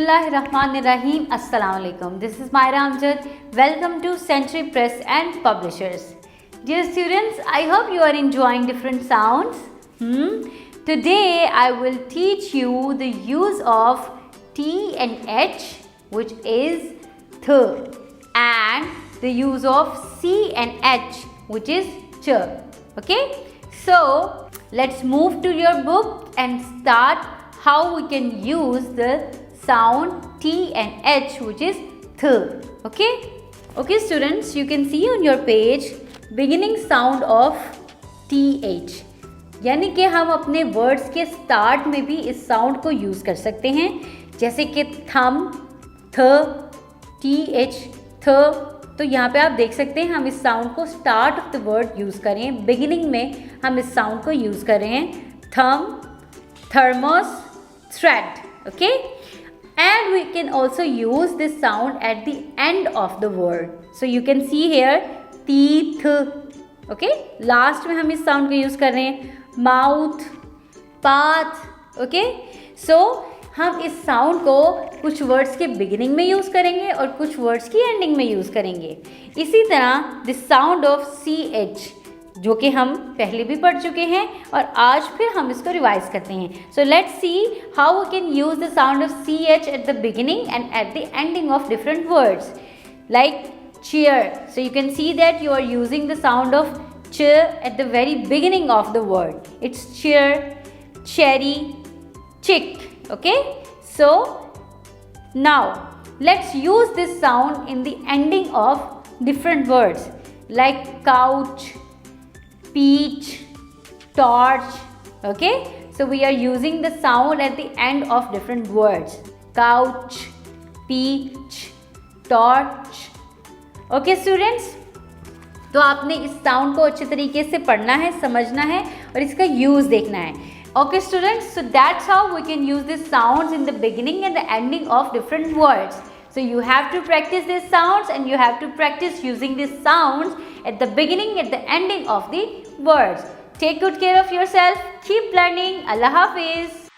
Bismillahirrahmanirrahim. Assalamu alaikum. This is Myra Amjad. Welcome to Century Press and Publishers. Dear students, I hope you are enjoying different sounds. Today I will teach you the use of T and H, which is th, and the use of C and H, which is ch. Okay? So let's move to your book and start how we can use the sound T and H, which is th. Okay students, you can see on your page beginning sound of TH, यानी कि हम अपने words के start में भी इस sound को use कर सकते हैं, जैसे कि थम, थ, TH, थ. तो यहाँ पे आप देख सकते हैं हम इस साउंड को start of the word use कर रहे हैं, बिगिनिंग में हम इस साउंड को यूज़ कर रहे हैं. थम, thermos, thread. Okay, and we can also use this sound at the end of the word. So you can see here teeth. Okay, last में हम इस साउंड को यूज़ कर रहे हैं. Mouth, path. ओके, सो हम इस साउंड को कुछ वर्ड्स के बिगिनिंग में यूज़ करेंगे और कुछ वर्ड्स की एंडिंग में यूज़ करेंगे. इसी तरह द साउंड ऑफ CH, जो कि हम पहले भी पढ़ चुके हैं और आज फिर हम इसको रिवाइज करते हैं. So let's see how we can use the sound of CH at the beginning and at the ending of different words, like cheer. So you can see that you are using the sound of ch at the very beginning of the word. It's cheer, cherry, chick. Okay, so now let's use this sound in the ending of different words like couch, peach, torch. Okay, so we are using the sound at the end of different words: couch, peach, torch. Okay students, तो आपने इस sound को अच्छे तरीके से पढ़ना है, समझना है और इसका यूज देखना है. Okay students, so that's how we can use these sounds in the beginning and the ending of different words. So you have to practice these sounds and you have to practice using these sounds at the beginning, at the ending of the words. Take good care of yourself. Keep learning. Allah Hafiz.